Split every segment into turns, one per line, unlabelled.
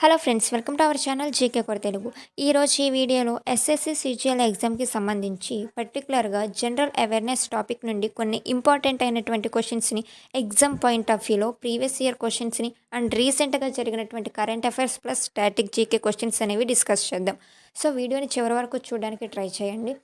Hello friends, welcome to our channel GK కొర తెలుగు. ఈరోజు ఈ వీడియోలో ఎస్ఎస్సి సిజిఎల్ ఎగ్జామ్కి సంబంధించి పర్టికులర్గా జనరల్ అవేర్నెస్ టాపిక్ నుండి కొన్ని ఇంపార్టెంట్ అయినటువంటి క్వశ్చన్స్ని ఎగ్జామ్ పాయింట్ ఆఫ్ వ్యూలో ప్రీవియస్ ఇయర్ క్వశ్చన్స్ని అండ్ రీసెంట్గా జరిగినటువంటి current affairs plus static GK questions అనేవి డిస్కస్ చేద్దాం. సో వీడియోని చివరి వరకు చూడడానికి ట్రై చేయండి.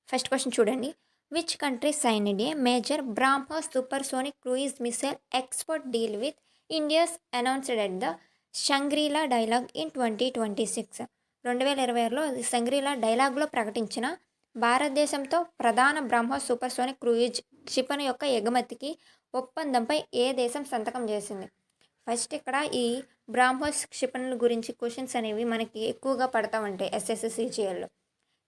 ఫస్ట్ క్వశ్చన్ చూడండి. Which country signed a major BrahMos supersonic cruise missile export deal with India's announced at the Shangri-La dialogue in 2026? 2026లో షంగ్రీలా డైలాగ్లో ప్రకటించిన భారతదేశంతో ప్రధాన బ్రహ్మోస్ సూపర్సోనిక్ క్రూయిజ్ క్షిపణి యొక్క ఎగుమతికి ఒప్పందంపై ఏ దేశం సంతకం చేసింది? ఫస్ట్ ఇక్కడ ఈ బ్రహ్మోస్ క్షిపణుల గురించి క్వశ్చన్స్ అనేవి మనకి ఎక్కువగా పడతా ఉంటాయి ఎస్ఎస్సి సిజిఎల్లో.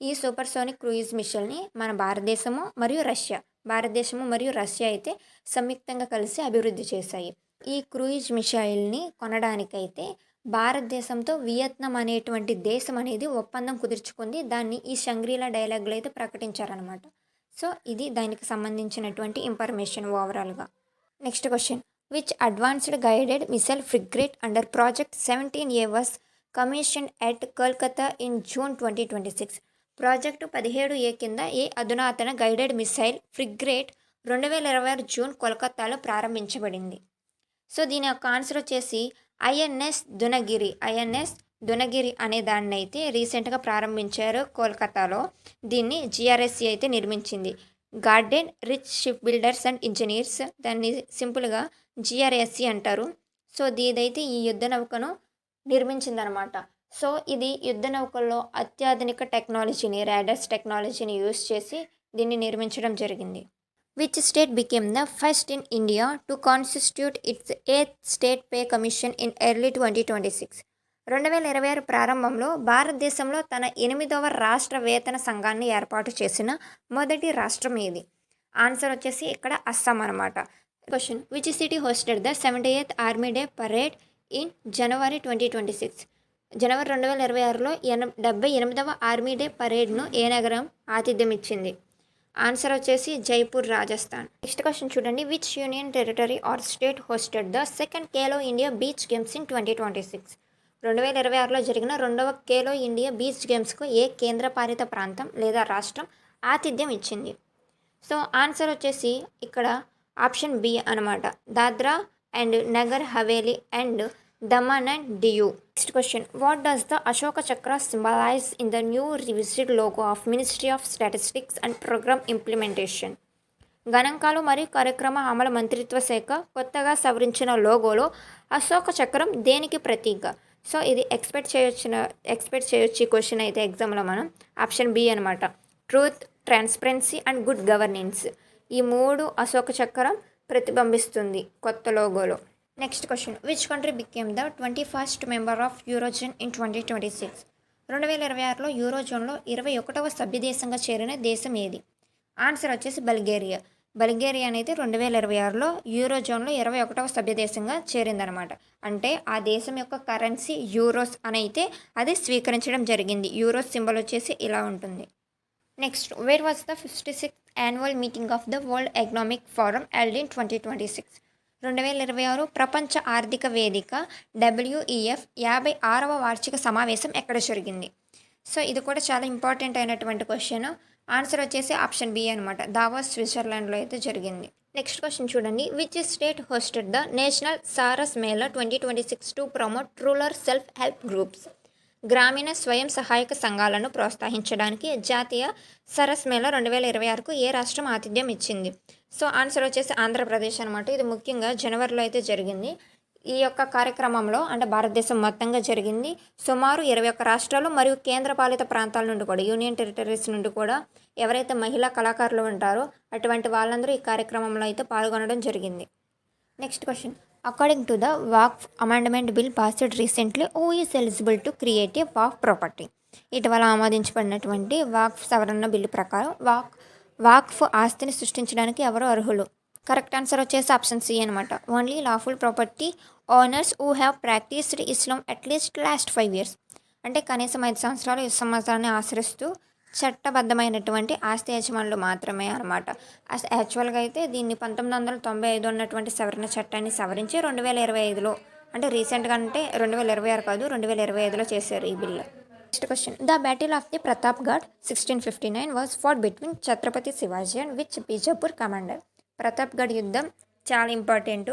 ఈ సూపర్సోనిక్ క్రూయిజ్ మిషన్ని మన భారతదేశము మరియు రష్యా అయితే సంయుక్తంగా కలిసి అభివృద్ధి చేశాయి. ఈ క్రూయిజ్ మిసైల్ని కొనడానికైతే భారతదేశంతో వియత్నాం అనేటువంటి దేశం అనేది ఒప్పందం కుదుర్చుకుంది. దాన్ని ఈ షంగ్రీలా డైలాగ్లో అయితే ప్రకటించారనమాట. సో ఇది దానికి సంబంధించినటువంటి ఇన్ఫర్మేషన్ ఓవరాల్గా. Next question. Which advanced guided missile frigate under project 17A was commission at Kolkata in June 2026? Project 17A కింద ఏ అధునాతన గైడెడ్ మిసైల్ ఫ్రిగేట్ 2026 జూన్ కోల్కతాలో ప్రారంభించబడింది? సో దీని యొక్క ఆన్సర్ వచ్చేసి ఐఎన్ఎస్ దునగిరి అనే దాన్ని అయితే రీసెంట్గా ప్రారంభించారు కోల్కతాలో. దీన్ని జిఆర్ఎస్సి అయితే నిర్మించింది. Garden reach ship builders and engineers దాన్ని సింపుల్గా జిఆర్ఎస్సి అంటారు. సో ఇదైతే ఈ యుద్ధ నౌకను నిర్మించిందనమాట. సో ఇది యుద్ధ నౌకల్లో అత్యాధునిక టెక్నాలజీని, రాడార్స్ టెక్నాలజీని యూస్ చేసి దీన్ని నిర్మించడం జరిగింది. Which state became the first in India to constitute its 8th State Pay Commission in early 2026? 2026 ప్రారంభంలో భారతదేశంలో తన 8వ రాష్ట్ర వేతన సంఘాన్ని ఏర్పాటు చేసిన మొదటి రాష్ట్రం ఏది? ఆన్సర్ వచ్చేసి ఇక్కడ అస్సాం అనమాట. Question. Which city hosted the 78th army day parade in January 2026? జనవరి 2026లో 78వ ఆర్మీ డే పరేడ్ను ఏ నగరం ఆతిథ్యం ఇచ్చింది? ఆన్సర్ వచ్చేసి జైపూర్, రాజస్థాన్. నెక్స్ట్ క్వశ్చన్ చూడండి. Which union territory or state hosted the second Khelo India beach games in 2026? 2026లో జరిగిన రెండవ ఖేలో ఇండియా బీచ్ గేమ్స్కు ఏ కేంద్రపాలిత ప్రాంతం లేదా రాష్ట్రం ఆతిథ్యం ఇచ్చింది? సో ఆన్సర్ వచ్చేసి ఇక్కడ ఆప్షన్ బి అనమాట. Dadra and Nagar Haveli and Daman and Diu. Next question. What does the Ashoka Chakra symbolise in the new revised logo of ministry of statistics and programme implementation? గణాంకాలు మరియు కార్యక్రమ అమలు మంత్రిత్వ శాఖ కొత్తగా సవరించిన లోగోలో అశోక చక్రం దేనికి ప్రతీక? సో ఇది ఎక్స్పెక్ట్ చేయొచ్చు ఈ క్వశ్చన్ అయితే ఎగ్జామ్లో మనం. ఆప్షన్ బి అనమాట. Truth, transparency and good governance. ఈ 3 అశోక చక్రం ప్రతిబింబిస్తుంది కొత్త లోగోలో. Next question. Which country became the 21st member of Eurozone in 2026? 2026లో యూరోజోన్లో 21వ సభ్యదేశంగా చేరిన దేశం ఏది? ఆన్సర్ వచ్చేసి బల్గేరియా. బల్గేరియా అనేది 2026లో యూరోజోన్లో 21వ సభ్యదేశంగా చేరిందనమాట. అంటే ఆ దేశం యొక్క కరెన్సీ యూరోస్ అని అయితే అది స్వీకరించడం జరిగింది. యూరోస్ సింబల్ వచ్చేసి ఇలా ఉంటుంది. Next. Where was the 56th annual meeting of the world economic forum held in 2026? 2026 ప్రపంచ ఆర్థిక వేదిక WEF 56వ వార్షిక సమావేశం ఎక్కడ జరిగింది? సో ఇది కూడా చాలా ఇంపార్టెంట్ అయినటువంటి క్వశ్చన్. ఆన్సర్ వచ్చేసి ఆప్షన్ బి అనమాట. దావోస్, స్విట్జర్లాండ్లో అయితే జరిగింది. నెక్స్ట్ క్వశ్చన్ చూడండి. Which state hosted the national saris Mela 2026 to promote rural self help groups? గ్రామీణ స్వయం సహాయక సంఘాలను ప్రోత్సహించడానికి జాతీయ సరస్ మేళా 2026కు ఏ రాష్ట్రం ఆతిథ్యం ఇచ్చింది? సో ఆన్సర్ వచ్చేసి ఆంధ్రప్రదేశ్ అనమాట. ఇది ముఖ్యంగా జనవరిలో అయితే జరిగింది. ఈ యొక్క కార్యక్రమంలో అంటే భారతదేశం మొత్తంగా జరిగింది. సుమారు 21 రాష్ట్రాలు మరియు కేంద్రపాలిత ప్రాంతాల నుండి కూడా, యూనియన్ టెరిటరీస్ నుండి కూడా ఎవరైతే మహిళా కళాకారులు ఉంటారో అటువంటి వాళ్ళందరూ ఈ కార్యక్రమంలో అయితే పాల్గొనడం జరిగింది. Next question. According to the Waqf amendment bill passed recently who is eligible to create a Waqf property? ఇటీవల ఆమోదించబడినటువంటి వాక్ఫ్ సవరణ బిల్లు ప్రకారం వాక్ఫ్ ఆస్తిని సృష్టించడానికి ఎవరు అర్హులు? కరెక్ట్ ఆన్సర్ వచ్చేసి ఆప్షన్ సి అనమాట. Only lawful property owners who have practised Islam at least last 5 years. అంటే కనీసం 5 సంవత్సరాలు ఈ సమాజాన్ని ఆశ్రయిస్తూ చట్టబద్ధమైనటువంటి ఆస్తి యజమానులు మాత్రమే అనమాట. యాక్చువల్గా అయితే దీన్ని 1995 ఉన్నటువంటి సవరణ చట్టాన్ని సవరించి 2025లో అంటే రీసెంట్గా అంటే 2026 కాదు, 2025లో చేశారు ఈ bill. Next question, the battle of the Pratapgarh 1659 was fought between Chhatrapati Shivaji and which Bijapur commander. Pratapgarh యుద్ధం చాలా ఇంపార్టెంట్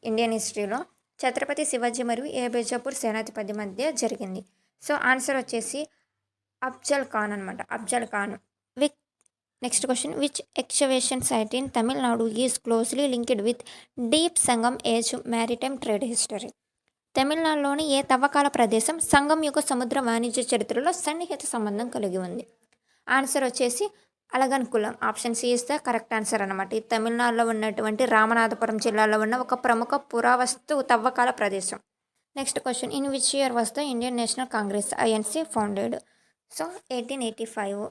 ఇండియన్ హిస్టరీలో. ఛత్రపతి శివాజీ మరియు ఏ బీజాపూర్ సేనాధిపతి మధ్య జరిగింది. సో ఆన్సర్ వచ్చేసి అఫ్జల్ ఖాన్ అనమాట, Afzal Khan. Next question, which excavation site in Tamil Nadu is closely linked with deep Sangam age maritime trade history. తమిళనాడులోని ఏ తవ్వకాల ప్రదేశం సంగం యొక్క సముద్ర వాణిజ్య చరిత్రలో సన్నిహిత సంబంధం కలిగి ఉంది. ఆన్సర్ వచ్చేసి Alagankulam. Option C is the correct answer అనమాట. ఇది తమిళనాడులో ఉన్నటువంటి రామనాథపురం జిల్లాలో ఉన్న ఒక ప్రముఖ పురావస్తు తవ్వకాల ప్రదేశం. Next question, in which year was the Indian national Congress INC founded. So 1885.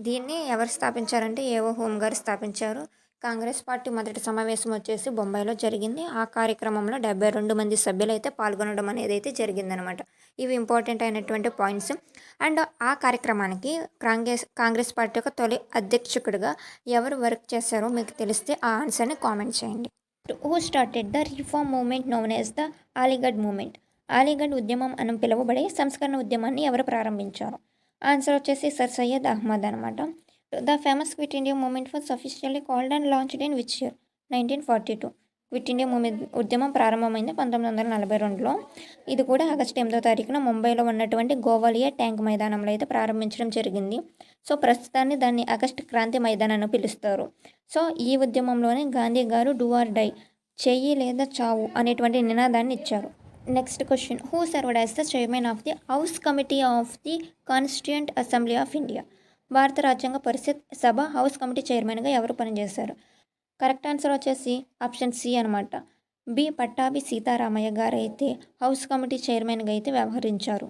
దీన్ని ఎవరు స్థాపించారంటే ఏవో హోమ్ గారు స్థాపించారు. కాంగ్రెస్ పార్టీ మొదటి సమావేశం వచ్చేసి బొంబాయిలో జరిగింది. ఆ కార్యక్రమంలో 72 మంది సభ్యులు అయితే పాల్గొనడం అనేది అయితే జరిగిందనమాట. ఇవి ఇంపార్టెంట్ అయినటువంటి పాయింట్స్. అండ్ ఆ కార్యక్రమానికి కాంగ్రెస్ పార్టీ యొక్క తొలి అధ్యక్షుడిగా ఎవరు వర్క్ చేశారో మీకు తెలిస్తే ఆ ఆన్సర్ని కామెంట్ చేయండి. Who started the reform movement known as the Aligarh movement. Aligarh ఉద్యమం అని పిలువబడే సంస్కరణ ఉద్యమాన్ని ఎవరు ప్రారంభించారు. ఆన్సర్ వచ్చేసి సర్ సయ్యద్ అహ్మద్ అనమాట. The famous quit India movement was officially called and launched in which year. 1942. Quit India ఉద్యమం ప్రారంభమైంది 1942లో. ఇది కూడా ఆగస్టు 8వ తారీఖున ముంబైలో ఉన్నటువంటి గోవాలియా ట్యాంక్ మైదానంలో అయితే ప్రారంభించడం జరిగింది. సో ప్రస్తుతాన్ని దాన్ని ఆగస్ట్ క్రాంతి మైదానాన్ని పిలుస్తారు. సో ఈ ఉద్యమంలోనే గాంధీ గారు డూ ఆర్ డై, చెయ్యి లేదా చావు అనేటువంటి నినాదాన్ని ఇచ్చారు. Next question, who served as the chairman of the house committee of the constituent assembly of India. భారత రాజ్యాంగ పరిషత్ సభ హౌస్ కమిటీ చైర్మన్గా ఎవరు పనిచేశారు. కరెక్ట్ ఆన్సర్ వచ్చేసి ఆప్షన్ సి అనమాట. బి పట్టాభి సీతారామయ్య గారు అయితే హౌస్ కమిటీ చైర్మన్గా అయితే వ్యవహరించారు.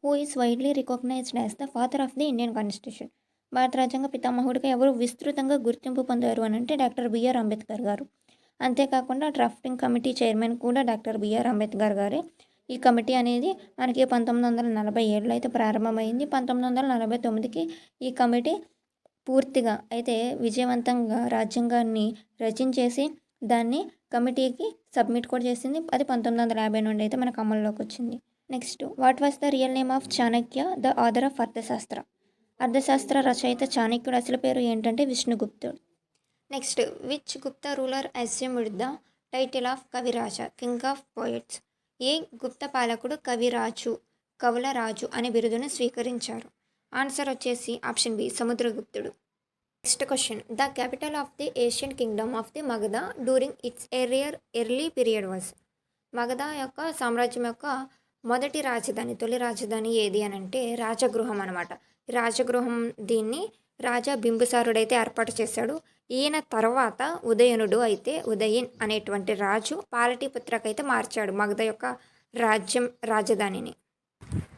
Who is widely recognised as the father of the Indian constitution. భారత రాజ్యాంగ పితామహుడిగా ఎవరు విస్తృతంగా గుర్తింపు పొందారు అని అంటే డాక్టర్ బిఆర్ అంబేద్కర్ గారు. అంతేకాకుండా డ్రాఫ్టింగ్ కమిటీ చైర్మన్ కూడా డాక్టర్ బిఆర్ అంబేద్కర్ గారే. ఈ కమిటీ అనేది మనకి 1947లో అయితే ప్రారంభమైంది. 1949కి ఈ కమిటీ పూర్తిగా అయితే విజయవంతంగా రాజ్యాంగాన్ని రచించేసి దాన్ని కమిటీకి సబ్మిట్ కూడా చేసింది. అది 1950 నుండి అయితే మనకు అమల్లోకి వచ్చింది. Next, what was the real name of Chanakya the author of Arthashastra. Arthashastra రచయిత చాణక్యుడు అసలు పేరు ఏంటంటే విష్ణుగుప్తుడు. Next, which Gupta ruler assumed the title of Kaviraja, king of poets. ఏ గుప్త పాలకుడు కవిరాజు, కవుల రాజు అనే బిరుదును స్వీకరించారు. ఆన్సర్ వచ్చేసి ఆప్షన్ బి సముద్రగుప్తుడు. Next question, the capital of the Asian kingdom of the Magadha during its early period was. Magadha యొక్క సామ్రాజ్యం యొక్క మొదటి రాజధాని, తొలి రాజధాని ఏది అని అంటే రాజగృహం అనమాట. రాజగృహం దీన్ని రాజా బింబిసారుడైతే ఏర్పాటు చేశాడు. ఈయన తర్వాత ఉదయనుడు అయితే ఉదయన్ అనేటువంటి రాజు పాలటీపుత్రకైతే మార్చాడు మగధ యొక్క రాజధానిని.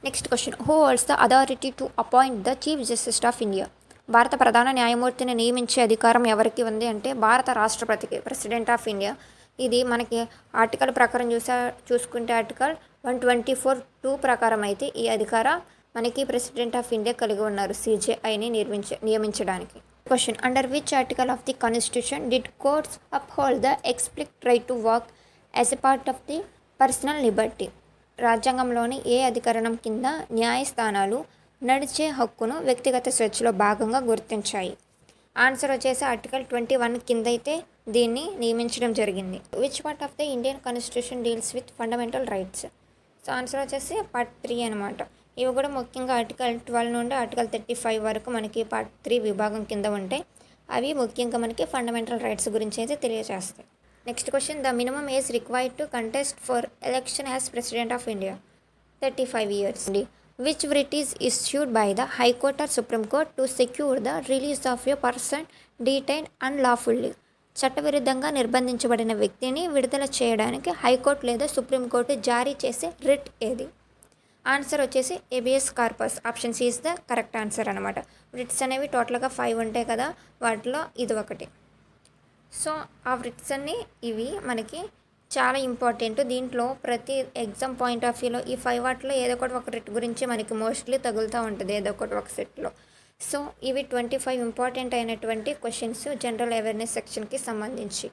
Next question, who holds the authority to appoint the chief justice of India. భారత ప్రధాన న్యాయమూర్తిని నియమించే అధికారం ఎవరికి ఉంది అంటే భారత రాష్ట్రపతికి, ప్రెసిడెంట్ ఆఫ్ ఇండియా. ఇది మనకి ఆర్టికల్ ప్రకారం చూసుకుంటే ఆర్టికల్ 124(2) ప్రకారం అయితే ఈ అధికారం మనకి ప్రెసిడెంట్ ఆఫ్ ఇండియా కలిగి ఉన్నారు సిజేఐని నియమించడానికి. Question, under which article of the constitution did courts uphold the explicit right to walk as a part of the personal liberty. రాజ్యాంగంలోని ఏ అధికరణం కింద న్యాయస్థానాలు నడిచే హక్కును వ్యక్తిగత స్వేచ్ఛలో భాగంగా గుర్తించాయి. ఆన్సర్ వచ్చేసి ఆర్టికల్ 21 కింద అయితే దీన్ని నియమించడం జరిగింది. Which part of the Indian constitution deals with fundamental rights. So answer వచ్చేసి పార్ట్ 3 అనమాట. ఇవి కూడా ముఖ్యంగా ఆర్టికల్ 12 నుండి ఆర్టికల్ 35 వరకు మనకి పార్ట్ 3 విభాగం కింద ఉంటాయి. అవి ముఖ్యంగా మనకి ఫండమెంటల్ రైట్స్ గురించి అయితే తెలియజేస్తాయి. Next question, the minimum age required to contest for election as president of India 35 years. Which writ is issued by the High Court or Supreme Court to secure the release of a person detained unlawfully. చట్టవిరుద్ధంగా నిర్బంధించబడిన వ్యక్తిని విడుదల చేయడానికి high court లేదా supreme court జారీ చేసే writ ఏది. Answer వచ్చేసి habeas corpus. Option C is the correct answer అనమాట. రిట్స్ అనేవి టోటల్గా 5 ఉంటాయి కదా, వాటిలో ఇది ఒకటి. సో ఆ రిట్స్ అన్నీ ఇవి మనకి చాలా ఇంపార్టెంట్. దీంట్లో ప్రతి ఎగ్జామ్ పాయింట్ ఆఫ్ వ్యూలో ఈ 5 వాటిలో ఏదో ఒకటి ఒక రిట్ గురించి మనకి మోస్ట్లీ తగులుతూ ఉంటుంది ఏదో ఒకటి ఒక సెట్లో. సో ఇవి 25 ఇంపార్టెంట్ అయినటువంటి క్వశ్చన్స్ జనరల్ అవేర్నెస్ సెక్షన్కి సంబంధించి.